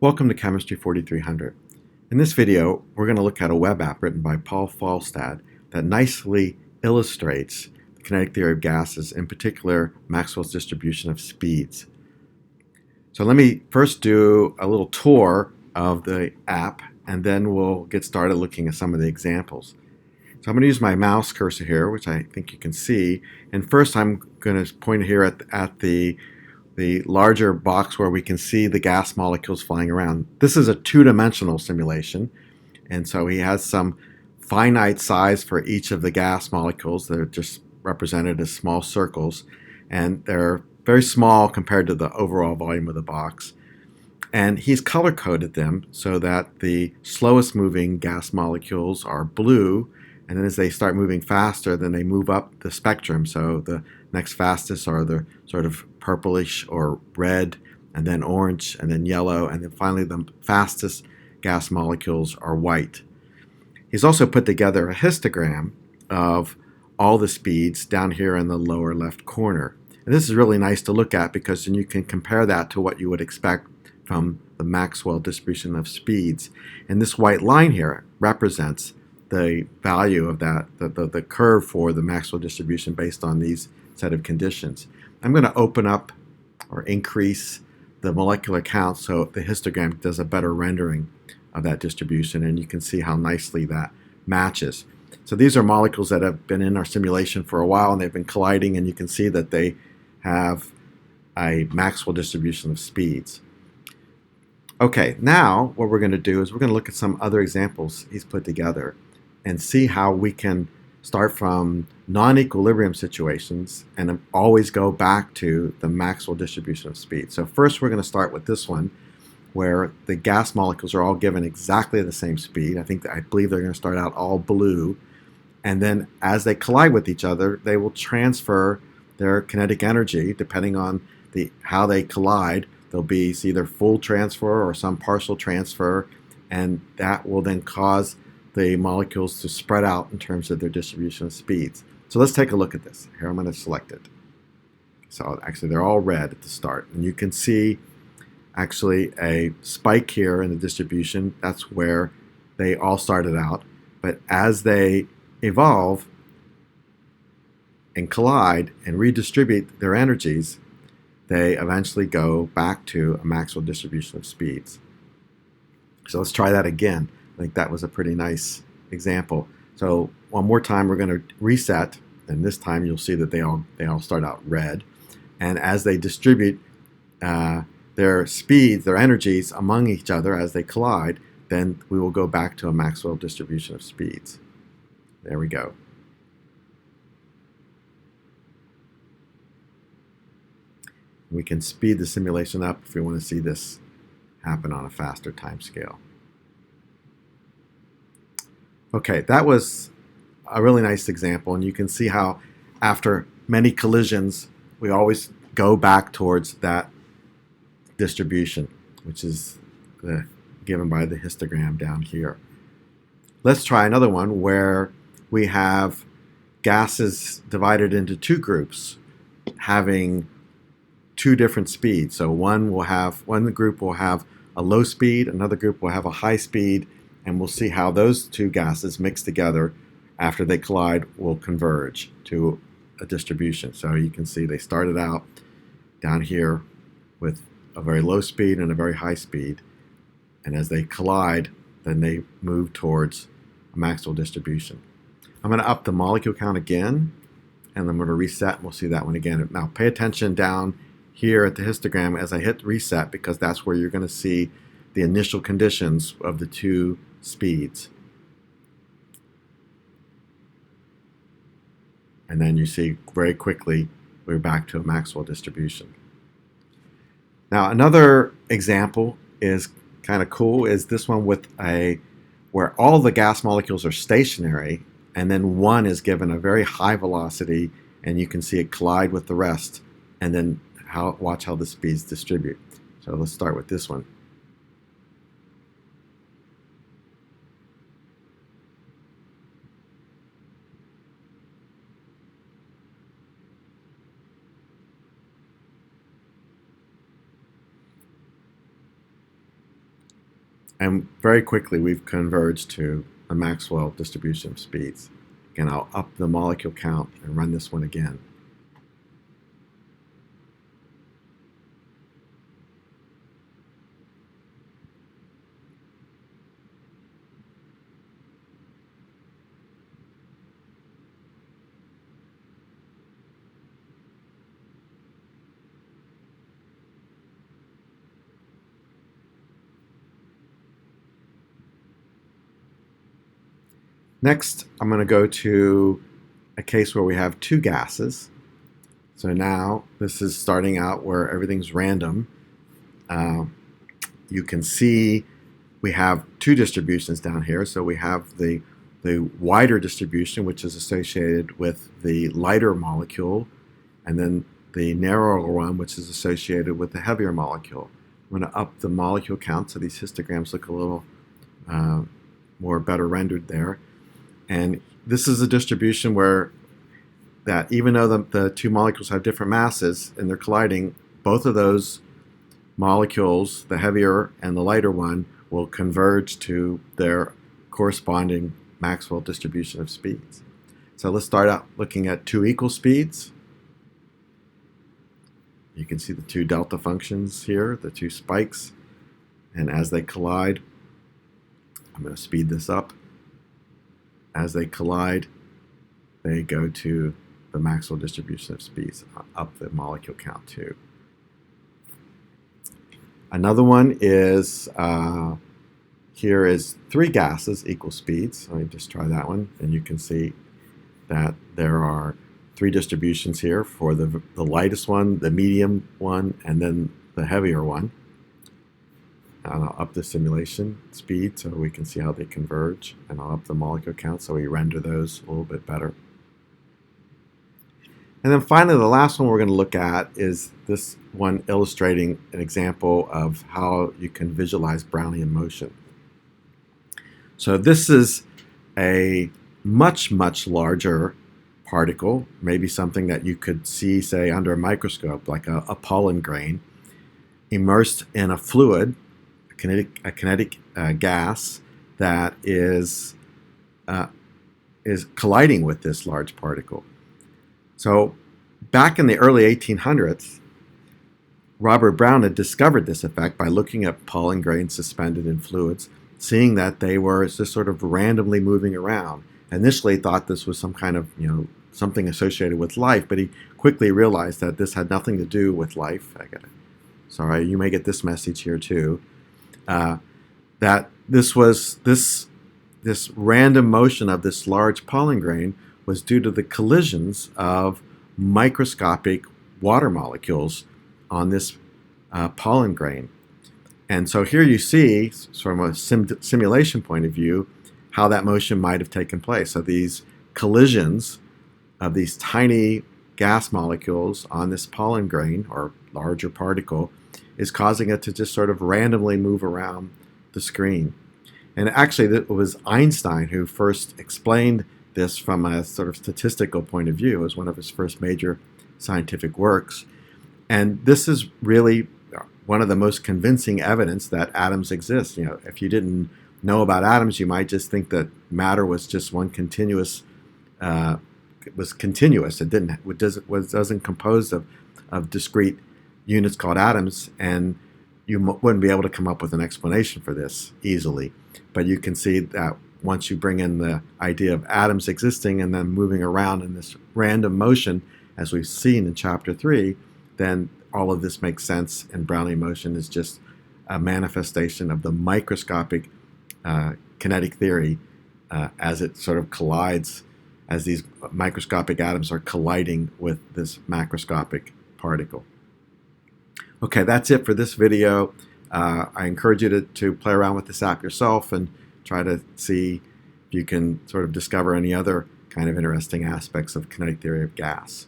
Welcome to Chemistry 4300. In this video, we're going to look at a web app written by Paul Falstad that nicely illustrates the kinetic theory of gases, in particular Maxwell's distribution of speeds. So let me first do a little tour of the app, and then we'll get started looking at some of the examples. So I'm going to use my mouse cursor here, which I think you can see, and first I'm going to point here at the larger box where we can see the gas molecules flying around. This is a two-dimensional simulation, and so he has some finite size for each of the gas molecules. They're just represented as small circles, and they're very small compared to the overall volume of the box. And he's color-coded them so that the slowest moving gas molecules are blue, and then as they start moving faster, then they move up the spectrum. So the next fastest are the sort of purplish or red, and then orange, and then yellow, and then finally the fastest gas molecules are white. He's also put together a histogram of all the speeds down here in the lower left corner. And this is really nice to look at because then you can compare that to what you would expect from the Maxwell distribution of speeds. And this white line here represents the value of that, the curve for the Maxwell distribution based on these set of conditions. I'm going to open up or increase the molecular count so the histogram does a better rendering of that distribution, and you can see how nicely that matches. So these are molecules that have been in our simulation for a while, and they've been colliding, and you can see that they have a Maxwell distribution of speeds. Okay, now what we're going to do is we're going to look at some other examples he's put together and see how we can start from non-equilibrium situations and always go back to the Maxwell distribution of speed. So first we're going to start with this one where the gas molecules are all given exactly the same speed. I believe they're going to start out all blue, and then as they collide with each other, they will transfer their kinetic energy depending on how they collide. There'll be either full transfer or some partial transfer, and that will then cause the molecules to spread out in terms of their distribution of speeds. So let's take a look at this. Here I'm going to select it. So actually they're all red at the start, and you can see actually a spike here in the distribution. That's where they all started out, but as they evolve and collide and redistribute their energies, they eventually go back to a Maxwell distribution of speeds. So let's try that again. I think that was a pretty nice example. So one more time we're going to reset, and this time you'll see that they all start out red, and as they distribute their speeds, their energies among each other as they collide, then we will go back to a Maxwell distribution of speeds. There we go. We can speed the simulation up if we want to see this happen on a faster time scale. Okay, that was a really nice example, and you can see how after many collisions we always go back towards that distribution, which is given by the histogram down here. Let's try another one where we have gases divided into two groups having two different speeds. So one group will have a low speed, another group will have a high speed, and we'll see how those two gases mixed together after they collide will converge to a distribution. So you can see they started out down here with a very low speed and a very high speed, and as they collide, then they move towards a Maxwell distribution. I'm going to up the molecule count again, and I'm going to reset, and we'll see that one again. Now pay attention down here at the histogram as I hit reset, because that's where you're going to see the initial conditions of the two speeds. And then you see very quickly we're back to a Maxwell distribution. Now another example is kind of cool, is this one with where all the gas molecules are stationary, and then one is given a very high velocity, and you can see it collide with the rest, and then watch how the speeds distribute. So let's start with this one. And very quickly we've converged to the Maxwell distribution of speeds. Again, I'll up the molecule count and run this one again. Next, I'm going to go to a case where we have two gases. So now this is starting out where everything's random. You can see we have two distributions down here. So we have the wider distribution, which is associated with the lighter molecule, and then the narrower one, which is associated with the heavier molecule. I'm going to up the molecule count so these histograms look a little more better rendered there. And this is a distribution where that even though the two molecules have different masses and they're colliding, both of those molecules, the heavier and the lighter one, will converge to their corresponding Maxwell distribution of speeds. So let's start out looking at two equal speeds. You can see the two delta functions here, the two spikes. And as they collide, I'm going to speed this up. As they collide, they go to the Maxwell distribution of speeds, up the molecule count too. Another one is, here is three gases, equal speeds. Let me just try that one. And you can see that there are three distributions here for the lightest one, the medium one, and then the heavier one. And I'll up the simulation speed so we can see how they converge, and I'll up the molecule count so we render those a little bit better. And then finally, the last one we're going to look at is this one illustrating an example of how you can visualize Brownian motion. So this is a much, much larger particle, maybe something that you could see, say, under a microscope, like a pollen grain, immersed in a fluid, a kinetic gas that is colliding with this large particle. So back in the early 1800s, Robert Brown had discovered this effect by looking at pollen grains suspended in fluids, seeing that they were just sort of randomly moving around. Initially thought this was some kind of, something associated with life, but he quickly realized that this had nothing to do with life. Sorry, you may get this message here too. That this random motion of this large pollen grain was due to the collisions of microscopic water molecules on this pollen grain. And so here you see, from a simulation point of view, how that motion might have taken place. So these collisions of these tiny gas molecules on this pollen grain, or larger particle, is causing it to just sort of randomly move around the screen. And actually, it was Einstein who first explained this from a sort of statistical point of view. It was one of his first major scientific works. And this is really one of the most convincing evidence that atoms exist. If you didn't know about atoms, you might just think that matter was just one continuous, it was continuous. It wasn't composed of discrete units called atoms, and you wouldn't be able to come up with an explanation for this easily. But you can see that once you bring in the idea of atoms existing and then moving around in this random motion, as we've seen in Chapter 3, then all of this makes sense, and Brownian motion is just a manifestation of the microscopic kinetic theory as it sort of collides, as these microscopic atoms are colliding with this macroscopic particle. Okay, that's it for this video. I encourage you to play around with this app yourself and try to see if you can sort of discover any other kind of interesting aspects of kinetic theory of gas.